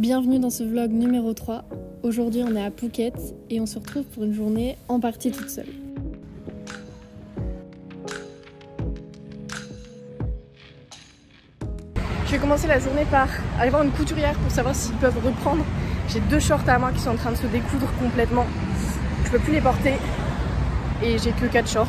Bienvenue dans ce vlog numéro 3. Aujourd'hui on est à Phuket et on se retrouve pour une journée en partie toute seule. Je vais commencer la journée par aller voir une couturière pour savoir s'ils peuvent reprendre. J'ai 2 shorts à moi qui sont en train de se découdre complètement. Je peux plus les porter et j'ai que 4 shorts.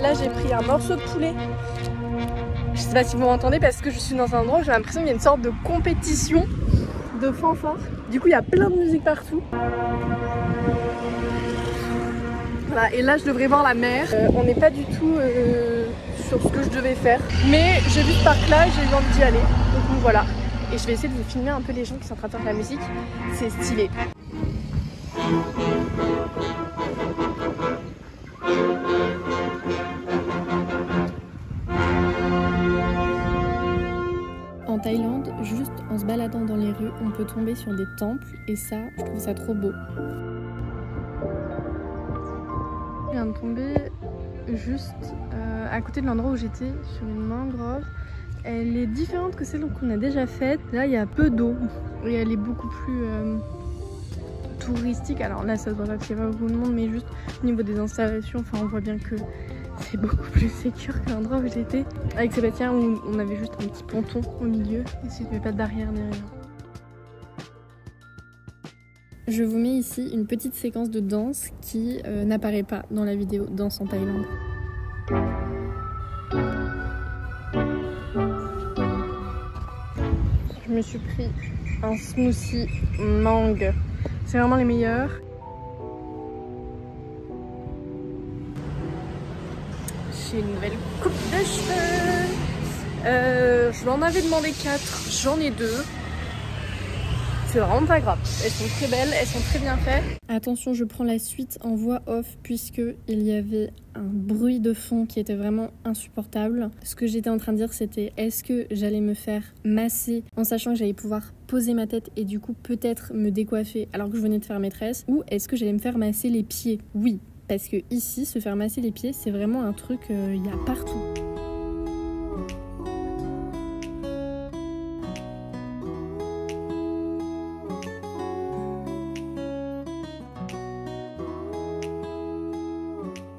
Là j'ai pris un morceau de poulet. Je sais pas si vous m'entendez parce que je suis dans un endroit où j'ai l'impression qu'il y a une sorte de compétition de fanfare. Du coup il y a plein de musique partout. Voilà, et là je devrais voir la mer. On n'est pas du tout sur ce que je devais faire. Mais j'ai vu ce parc là et j'ai eu envie d'y aller. Donc voilà. Et je vais essayer de vous filmer un peu les gens qui sont en train de faire de la musique. C'est stylé. En Thaïlande, juste en se baladant dans les rues, on peut tomber sur des temples et ça, je trouve ça trop beau. Je viens de tomber juste à côté de l'endroit où j'étais, sur une mangrove. Elle est différente que celle qu'on a déjà faite. Là, il y a peu d'eau et elle est beaucoup plus touristique. Alors là, ça se voit pas parce qu'il y a pas beaucoup de monde, mais juste au niveau des installations, enfin, on voit bien que c'est beaucoup plus sécure que l'endroit où j'étais. Avec Sébastien, où on avait juste un petit ponton au milieu et il n'y avait pas de barrière ni rien. Je vous mets ici une petite séquence de danse qui n'apparaît pas dans la vidéo Danse en Thaïlande. Je me suis pris un smoothie mangue. C'est vraiment les meilleurs. J'ai une nouvelle coupe de cheveux. Je m'en avais demandé 4, j'en ai 2. C'est vraiment pas grave. Elles sont très belles, elles sont très bien faites. Attention, je prends la suite en voix off puisque il y avait un bruit de fond qui était vraiment insupportable. Ce que j'étais en train de dire, c'était est-ce que j'allais me faire masser en sachant que j'allais pouvoir poser ma tête et du coup peut-être me décoiffer alors que je venais de faire maîtresse, ou est-ce que j'allais me faire masser les pieds? Oui, parce que ici, se faire masser les pieds, c'est vraiment un truc, il y a partout.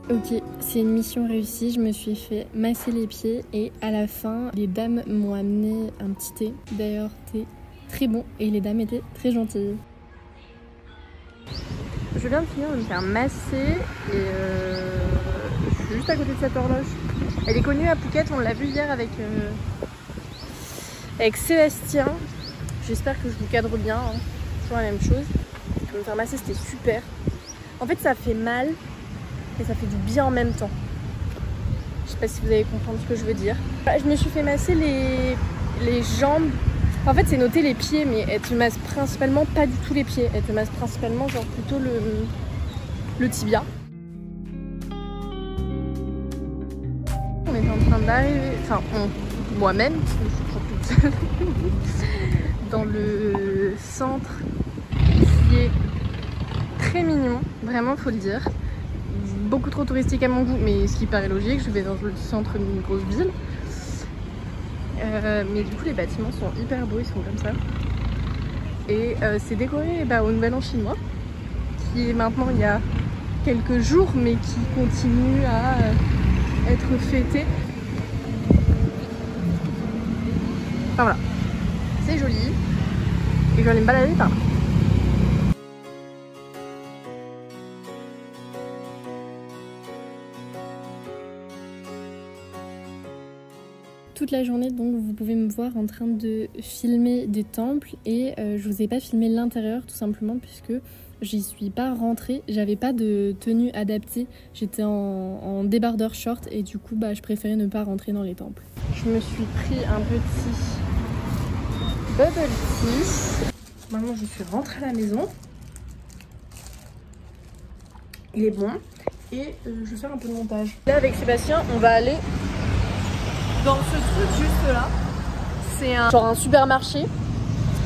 Ok, c'est une mission réussie, je me suis fait masser les pieds et à la fin, les dames m'ont amené un petit thé. D'ailleurs, thé très bon et les dames étaient très gentilles. Je viens de finir de me faire masser et je suis juste à côté de cette horloge. Elle est connue à Phuket, on l'a vue hier avec Sébastien. J'espère que je vous cadre bien, hein. C'est toujours la même chose. Je vais me faire masser, c'était super. En fait, ça fait mal. Et ça fait du bien en même temps. Je sais pas si vous allez comprendre ce que je veux dire. Je me suis fait masser les jambes. En fait c'est noté les pieds, mais elle te masse principalement pas du tout les pieds. Elle te masse principalement genre plutôt le tibia. On est en train d'arriver, enfin moi-même, je suis toujours toute seule, dans le centre qui est très mignon, vraiment faut le dire. Beaucoup trop touristique à mon goût, mais ce qui paraît logique, je vais dans le centre d'une grosse ville. Mais du coup les bâtiments sont hyper beaux, ils sont comme ça. Et c'est décoré au Nouvel An chinois, qui est maintenant il y a quelques jours, mais qui continue à être fêté. Enfin voilà, c'est joli. Et je vais aller me balader par là. Toute la journée, donc vous pouvez me voir en train de filmer des temples et je vous ai pas filmé l'intérieur tout simplement puisque j'y suis pas rentrée, j'avais pas de tenue adaptée, j'étais en débardeur short et du coup je préférais ne pas rentrer dans les temples. Je me suis pris un petit bubble tea. Maintenant je suis rentrée à la maison. Il est bon et je vais faire un peu de montage. Là avec Sébastien on va aller dans ce truc juste là. C'est genre un supermarché.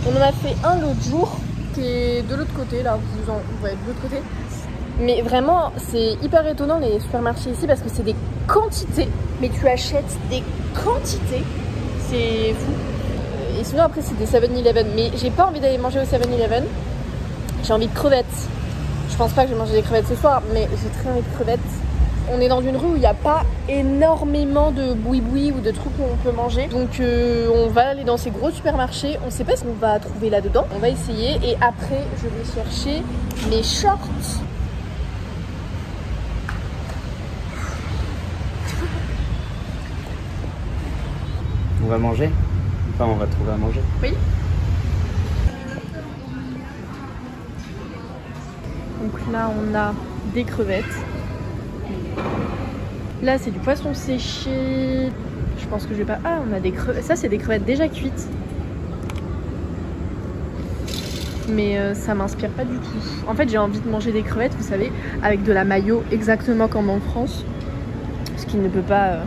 On en a fait un l'autre jour qui est de l'autre côté, là, vous voyez de l'autre côté. Mais vraiment, c'est hyper étonnant les supermarchés ici parce que c'est des quantités. Mais tu achètes des quantités, c'est fou. Et sinon après c'est des 7-Eleven, mais j'ai pas envie d'aller manger au 7-Eleven. J'ai envie de crevettes. Je pense pas que je vais manger des crevettes ce soir, mais j'ai très envie de crevettes. On est dans une rue où il n'y a pas énormément de boui-boui ou de trucs où on peut manger. Donc on va aller dans ces gros supermarchés. On sait pas ce qu'on va trouver là-dedans. On va essayer et après je vais chercher mes shorts. On va manger? Enfin, on va trouver à manger. Oui. Donc là, on a des crevettes. Là, c'est du poisson séché. Je pense que je vais pas... Ah, on a des crevettes. Ça, c'est des crevettes déjà cuites. Mais ça m'inspire pas du tout. En fait, j'ai envie de manger des crevettes, vous savez, avec de la mayo, exactement comme en France. Ce qui ne peut pas...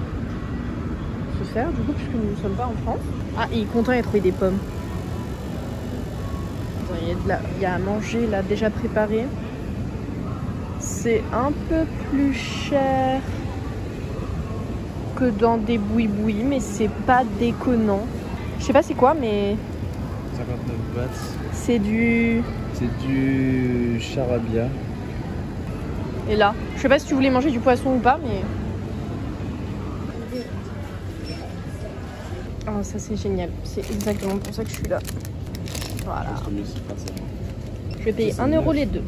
se faire du coup puisque nous ne sommes pas en France. Ah, il est content, il a trouvé des pommes. Il y a à manger là déjà préparé. C'est un peu plus cher que dans des boui-boui, mais c'est pas déconnant. Je sais pas c'est quoi, mais 59 bahts. c'est du charabia. Et là, je sais pas si tu voulais manger du poisson ou pas, mais oh, ça c'est génial, c'est exactement pour ça que je suis là. Voilà. Je vais payer 1 € les deux.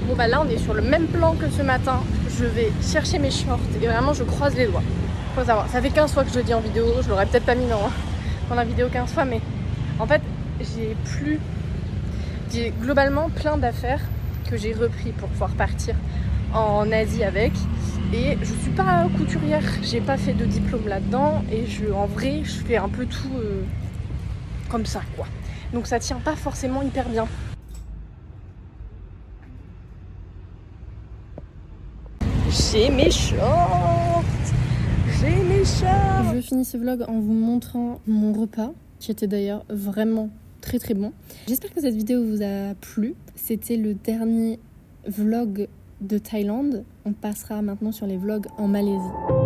Bon bah là on est sur le même plan que ce matin. Je vais chercher mes shorts et vraiment je croise les doigts. Faut savoir, ça fait 15 fois que je le dis en vidéo, je l'aurais peut-être pas mis dans la vidéo 15 fois, mais en fait j'ai globalement plein d'affaires que j'ai repris pour pouvoir partir en Asie avec. Et je suis pas couturière, j'ai pas fait de diplôme là-dedans et en vrai je fais un peu tout comme ça quoi. Donc ça tient pas forcément hyper bien. J'ai mes shorts. Je finis ce vlog en vous montrant mon repas qui était d'ailleurs vraiment très très bon. J'espère que cette vidéo vous a plu. C'était le dernier vlog de Thaïlande. On passera maintenant sur les vlogs en Malaisie.